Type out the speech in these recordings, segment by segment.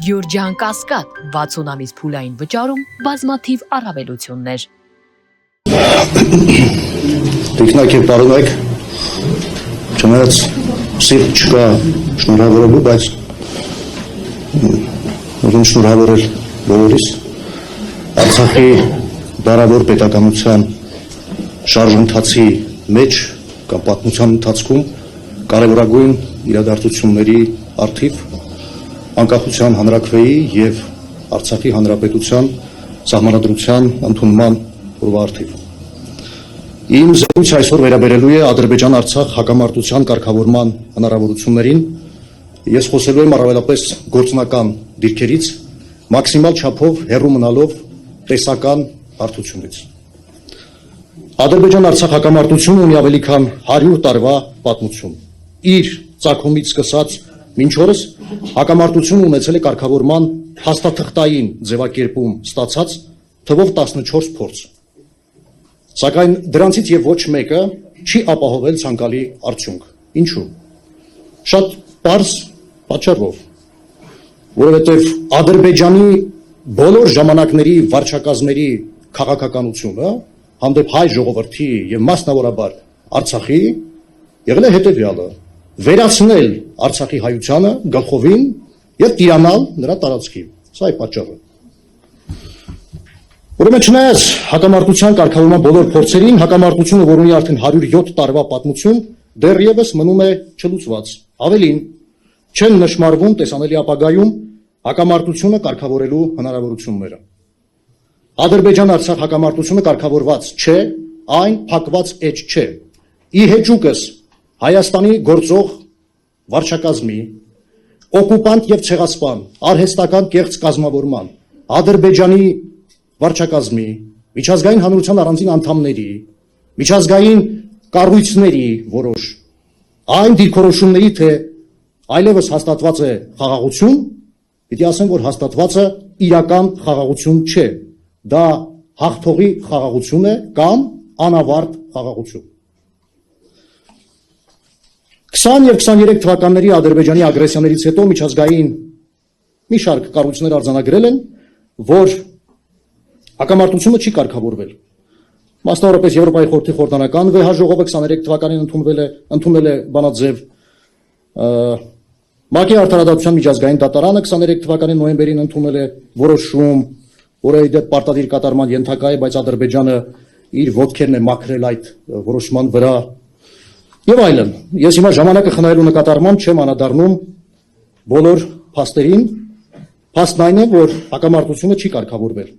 Գյուրջան Կասկադ 60 ամիս փուլային վճարում բազմաթիվ առավելություններ։ Տիկնակ եւ տարօրինակ չնայած սիրտ չկա շնորհավորելու, բայց ուզում շնորհավորել բոլորիս Արցախի դարավոր պետականության շարժընթացի մեջ կամ պատմության ընթացքում կարևորագույն իրադարձությունների առթիվ անկախության հանրաքվեի եւ Արցախի հանրապետության սահմանադրության ընդունման օրվա առթիվ։ Իմ զեկույցը այսօր վերաբերելու է Ադրբեջան-Արցախ հակամարտության կարգավորման հնարավորություններին։ Ես խոսելու եմ առավելապես գործնական դիրքերից, մաքսիմալ չափով հեռու մնալով տեսական հարթությունից։ Ադրբեջան-Արցախ հակամարտությունը ունի ավելի քան 100 տարվա պատմություն։ Իր ծագումից սկսած մինչ օրս հակամարտությունը ունեցել է կարգավորման փաստաթղթային ձևակերպում ստացած թվով 14 փորձ։ Սակայն դրանցից եւ ոչ մեկը չի ապահովել ցանկալի արդյունք։ Ինչու՞։ Շատ պարզ պատճառով, որովհետեւ Ադրբեջանի բոլոր ժամանակների վարչակազմերի քաղաքականությունը հանդեպ հայ ժողովրդի եւ մասնավորաբար Արցախի եղել է հետեւյալը. վերացնել Արցախի հայությանը գլխովին եւ տիրանալ նրա տարածքին։ Սա է պատճառը։ Ուրեմն չնայած հակամարտության կարգավորման բոլոր փորձերին, հակամարտությունը, որ ունի արդեն 107 տարվա պատմություն, դեռևս մնում է չլուծված։ Ավելին, չեն նշмарվում տեսանելի ապագայում հակամարտությունը կարգավորելու հնարավորությունները։ Ադրբեջան-Արցախ հակամարտությունը կարգավորված չէ, այն փակված էջ չէ։ Ի հեճուկս Հայաստանի գործող վարչակազմի, օկուպանտ եւ ցեղասպան, արհեստական կեղծ կազմավորման, Ադրբեջանի վարչակազմի, միջազգային հանրության առանձին անդամների, միջազգային կառույցների որոշ այն դիրքորոշումների, թե այլևս հաստատված է խաղաղություն, պիտի ասեմ, որ հաստատված է իրական խաղաղություն չէ, դա հաղթողի խաղաղություն է կամ անավարտ խաղաղություն։ 20 եւ 23 թվականների Ադրբեջանի ագրեսիաներից հետո միջազգային մի շարք կառույցներ արձանագրել են, որ հակամարտությունը չի կարգավորվել։ Մասնավորապես Եվրոպայի խորհրդի խորհրդանական վեհաժողովը 23 թվականին ընդունել է բանաձև, ՄԱԿ-ի արդարադատության միջազգային դատարանը 23 թվականի նոյեմբերին ընդունել է որոշում, որը իդեպ պարտադիր կատարման ենթակա է, բայց Ադրբեջանը իր ոտքերն է մաքրել այդ որոշման վրա եւ այլն։ Ես հիմա ժամանակը խնայելու նկատառմամբ չեմ անդրադառնում բոլոր փաստերին, փաստն այն է, որ հակամարտությունը չի կարգավորվել։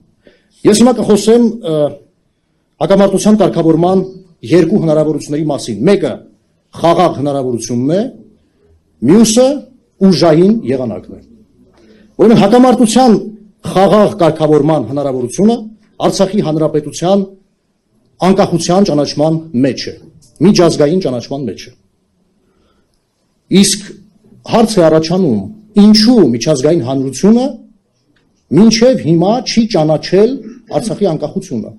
Ես հիմա կխոսեմ հակամարտության կարգավորման երկու հնարավորությունների մասին։ Մեկը խաղաղ հնարավորությունն է, մյուսը ուժային եղանակն է։ Ուրեմն հակամարտության խաղաղ կարգավորման հնարավորությունը Արցախի հանրապետության անկախության ճանաչման մեջ է, միջազգային ճանաչման մեջ է։ Իսկ հարց է առաջանում, ինչու միջազգային հանրությունը մինչև հիմա չի ճանաչել Արցախի անկախությունը։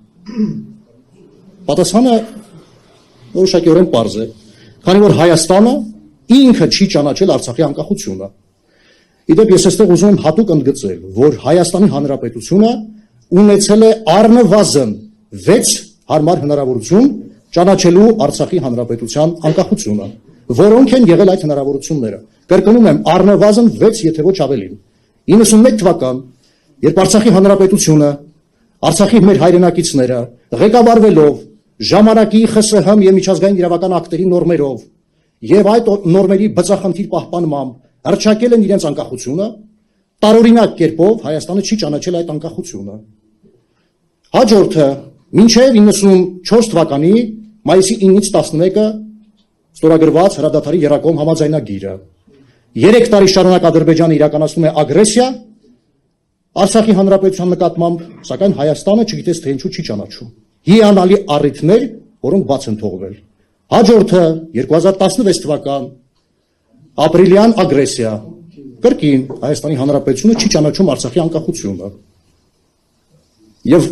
Պատասխանը որոշակիորեն պարզ է, քանի որ Հայաստանը ինքը չի ճանաչել Արցախի անկախությունը։ Իդեպ ես այստեղ ուզում եմ հատուկ ընդգծել, որ Հայաստանի Հանրապետությունը ունեցել է առնվազն 6 հարմար հնարավորություն ճանաչելու Արցախի Հանրապետության անկախությունը, որոնք են եղել այդ հնարավորությունները։ Կրկնում եմ, առնվազն 6, եթե ոչ ավելին։ 91 թվական, երբ Արցախի Հանրապետությունը, Արցախի մեր հայրենակիցները ղեկավարվելով ժամանակի ԽՍՀՄ եւ միջազգային իրավական ակտերի նորմերով եւ այդ նորմերի բծախնդիր պահպանմամբ հռչակել են իրենց անկախությունը, տարօրինակ կերպով Հայաստանը չի ճանաչել այդ անկախությունը։ Հաջորդը, մինչև 94 թվականի մայիսի 9-ից 11-ը ստորագրված հրադադարի եռակողմ համաձայնագիրը։ 3 տարի շարունակ Ադրբեջանը իրականացնում է ագրեսիա Արցախի հանրապետության նկատմամբ, սակայն Հայաստանը չգիտես թե ինչու չի ճանաչում։ Հիանալի առիթներ, որոնք բաց են թողվել։ Հաջորդը 2016 թվական ապրիլյան ագրեսիա։ Կրկին Հայաստանի հանրապետությունը չի ճանաչում Արցախի անկախությունը։ Եվ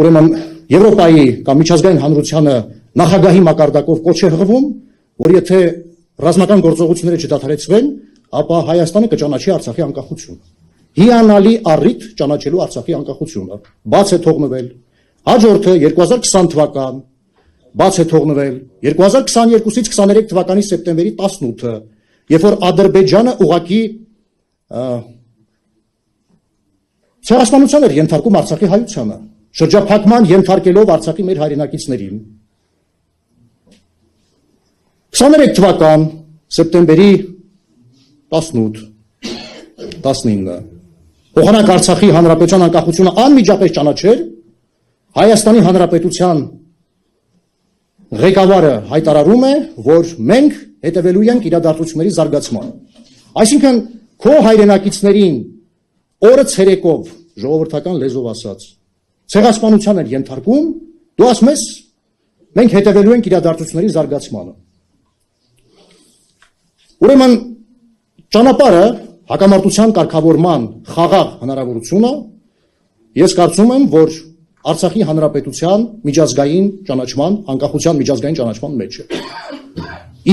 ուրեմն Եվրոպայի կամ միջազգային հանրությանը նախագահի մակարդակով կոչ է հղվում, որ եթե ռազմական գործողությունները չդադարեցվեն, ապա Հայաստանը կճանաչի Արցախի անկախությունը։ հիանալի առիթ ճանաչելու Արցախի անկախությունը։ Բաց է թողնվել։ Հաջորդը 2020 թվական բաց է թողնվել 2022-ից 23 թվականի սեպտեմբերի 18-ը, երբ որ Ադրբեջանը ուղղակի ցեղասպանության էր ենթարկում Արցախի հայությանը, շրջափակման ենթարկելով Արցախի մեր հայրենակիցներին։ 23 թվական սեպտեմբերի 18-19 Փոխանակ Արցախի հանրապետության անկախությունը անմիջապես ճանաչեր Հայաստանի հանրապետության ղեկավարը հայտարարում է, որ մենք հետևելու ենք իրադարձությունների զարգացմանը։ Այսինքն քո հայրենակիցներին օրը ցերեկով ժողովրդական լեզվով ասած ցեղասպանության են ենթարկում, դու ասում ես մենք հետևելու ենք իրադարձությունների զարգացմանը։ Ուրեմն ճանապարհը հակամարտության կարգավորման խաղաղ հնարավորությունը ես կարծում եմ, որ Արցախի հանրապետության միջազգային ճանաչման, անկախության միջազգային ճանաչման մեջ է։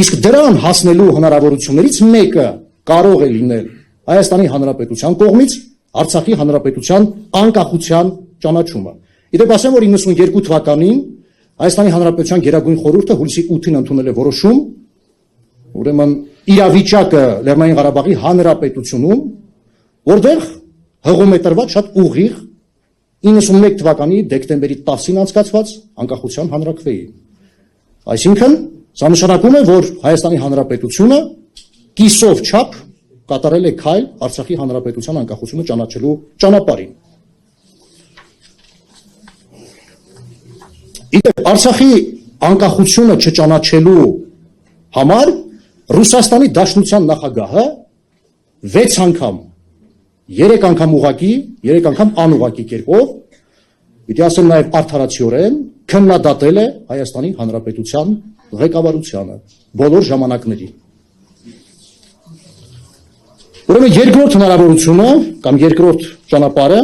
Իսկ դրան հասնելու հնարավորություններից մեկը կարող է լինել Հայաստանի հանրապետության կողմից Արցախի հանրապետության անկախության ճանաչումը։ Իդեպ ասեմ, որ 92 թվականին Հայաստանի հանրապետության Գերագույն խորհուրդը հուլիսի 8-ին ընդունել է որոշում, ուրեմն իրավիճակը Լեռնային Ղարաբաղի հանրապետությունում, որտեղ հղում է տրված շատ ուղիղ 91 թվականի դեկտեմբերի 10-ին անցկացված անկախության հանրաքվեի։ Այսինքն, սա նշանակում է, որ Հայաստանի հանրապետությունը կիսով չափ կատարել է քայլ Արցախի հանրապետության անկախությունը ճանաչելու ճանապարհին։ Իդեպ Արցախի անկախությունը չճանաչելու համար Ռուսաստանի Դաշնության նախագահը 6 անգամ 3 անգամ ուղղակի, 3 անգամ անուղղակի կերպով, պիտի ասեմ նաև արդարացիորեն, քննադատել է Հայաստանի հանրապետության ղեկավարությանը բոլոր ժամանակների։ Ուրեմն երկրորդ հնարավորությունը կամ երկրորդ ճանապարհը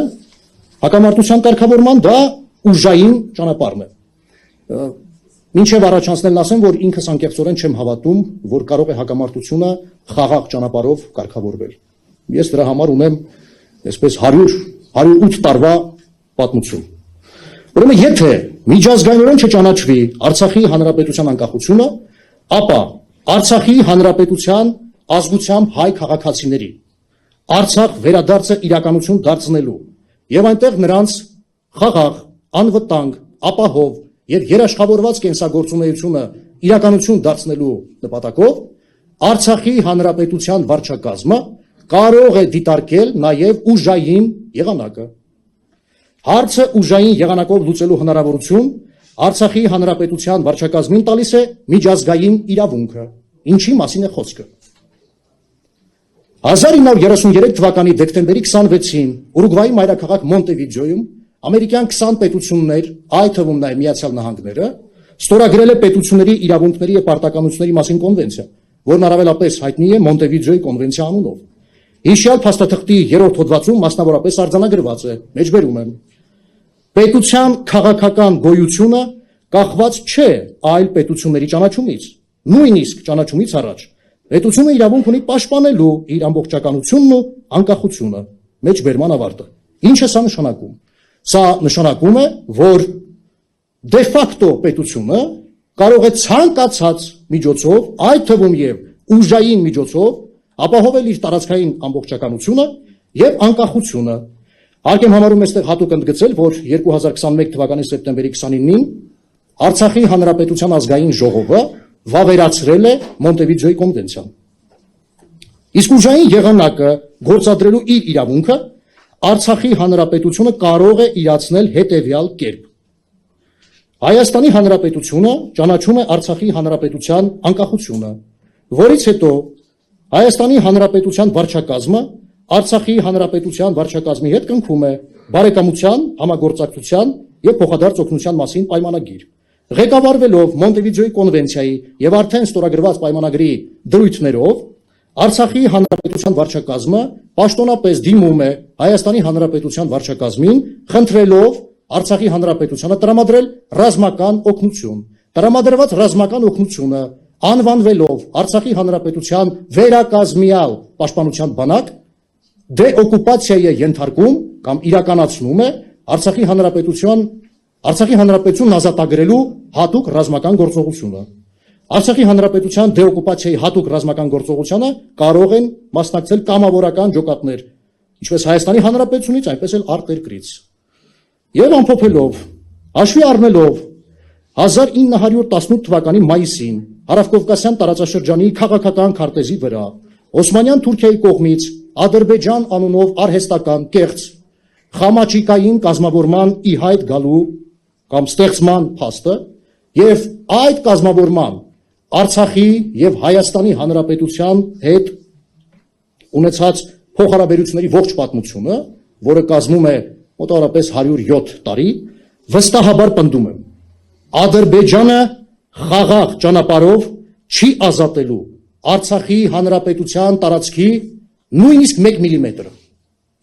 հակամարտության կարգավորման դա ուժային ճանապարհն է։ Մինչև առաջանցնելն ասեմ, որ ինքս անկեղծորեն չեմ հավատում, որ կարող է հակամարտությունը խաղաղ ճանապարհով կարգավորվել։ Ես դրա համար ունեմ այսպես 100-108 տարվա պատմություն։ Ուրեմն եթե միջազգայինորեն չճանաչվի Արցախի հանրապետության անկախությունը, ապա Արցախի հանրապետության ազգությամբ հայ քաղաքացիների Արցախ վերադարձը իրականություն դարձնելու եւ այնտեղ նրանց խաղաղ, անվտանգ, ապահով եւ երաշխավորված կենսագործունեությունը իրականություն դարձնելու նպատակով Արցախի հանրապետության վարչակազմը կարող է դիտարկել նաև ուժային եղանակը։ Հարցը ուժային եղանակով լուծելու հնարավորություն Արցախի հանրապետության վարչակազմին տալիս է միջազգային իրավունքը։ Ինչի մասին է խոսքը։ 1933 թվականի դեկտեմբերի 26-ին Ուրուգվայի մայրաքաղաք Մոնտեվիդեոյում ամերիկյան 20 պետություններ, այդ թվում նաև Միացյալ Նահանգները, ստորագրել է պետությունների իրավունքների եւ պարտականությունների մասին կոնվենցիա, որն առավելապես հայտնի է Մոնտեվիդեոյի կոնվենցիա անունով։ Հիշյալ փաստաթղթի 3-րդ հոդվածում մասնավորապես արձանագրված է, մեջբերում եմ. պետության քաղաքական գոյությունը կախված չէ այլ պետությունների ճանաչումից, նույնիսկ ճանաչումից առաջ։ Պետությունը իրավունք ունի պաշտպանելու իր ամբողջականությունն ու անկախությունը, մեջբերման ավարտը։ Ինչ է սա նշանակում։ Սա նշանակում է, որ դե ֆակտո պետությունը կարող է ցանկացած միջոցով, այդ թվում եւ ուժային միջոցով ապահովել իր տարածքային ամբողջականությունը եւ անկախությունը։ Հարկ եմ համարում այստեղ հատուկ ընդգծել, որ 2021 թվականի սեպտեմբերի 29-ին Արցախի հանրապետության ազգային ժողովը վավերացրել է Մոնտեվիդեոյի կոնվենցիան։ Իսկ ուժային եղանակը գործադրելու իր իրավունքը Արցախի հանրապետությունը կարող է իրացնել հետևյալ կերպ. Հայաստանի հանրապետությունը ճանաչում է Արցախի հանրապետության անկախությունը, որից հետո Հայաստանի հանրապետության վարչակազմը Արցախի հանրապետության վարչակազմի հետ կնքում է բարեկամության, համագործակցության եւ փոխադարձ օգնության մասին պայմանագիր։ Ղեկավարվելով Մոնտեվիդեոյի կոնվենցիայի եւ արդեն ստորագրված պայմանագրի դրույթներով Արցախի հանրապետության վարչակազմը պաշտոնապես դիմում է Հայաստանի հանրապետության վարչակազմին, խնդրելով Արցախի հանրապետությանը տրամադրել ռազմական օգնություն։ Տրամադրված ռազմական օգնությունը անվանվելով Արցախի հանրապետության վերակազմյալ պաշտպանության բանակ դեօկուպացիայի է ենթարկում կամ իրականացնում է Արցախի հանրապետությունն ազատագրելու հատուկ ռազմական գործողությունը։ Արցախի հանրապետության դեօկուպացիայի հատուկ ռազմական գործողությանը կարող են մասնակցել կամավորական ջոկատներ, ինչպես Հայաստանի Հանրապետությունից, այնպես էլ արտերկրից։ Եվ ամփոփելով, հաշվի առնելով 1918 թվականի մայիսին Հարավկովկասյան տարածաշրջանի քաղաքական քարտեզի վրա Օսմանյան Թուրքիայի կողմից Ադրբեջան անունով արհեստական կեղծ խամաչիկային կազմավորման ի հայտ գալու կամ ստեղծման փաստը եւ այդ կազմավորման Արցախի եւ Հայաստանի Հանրապետության հետ ունեցած փոխհարաբերությունների ողջ պատմությունը, որը կազմում է մոտավորապես 107 տարի, վստահաբար պնդում եմ, Ադրբեջանը խաղաղ ճանապարհով չի ազատելու Արցախի Հանրապետության տարածքի նույնիսկ 1 միլիմետր։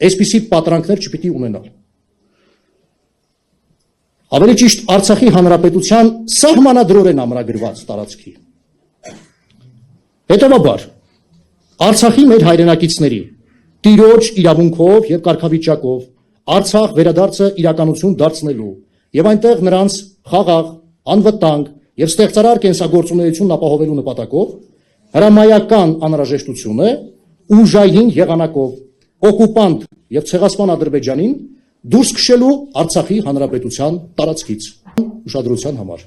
Այսպիսի պատրանքներ չպիտի ունենալ։ Ավելի ճիշտ Արցախի Հանրապետության սահմանադրորեն ամրագրված տարածքի։ Հետևաբար, Արցախի մեր հայրենակիցների տիրոջ իրավունքով եւ կարգավիճակով Արցախ վերադարձը իրականություն դարձնելու եւ այնտեղ նրանց խաղաղ, անվտանգ եւ ստեղծարար կենսագործունեությունն ապահովելու նպատակով հրամայական անհրաժեշտություն է ուժային եղանակով օկուպանտ եւ ցեղասպան Ադրբեջանին դուրս քշելու Արցախի Հանրապետության տարածքից ուշադրության համար։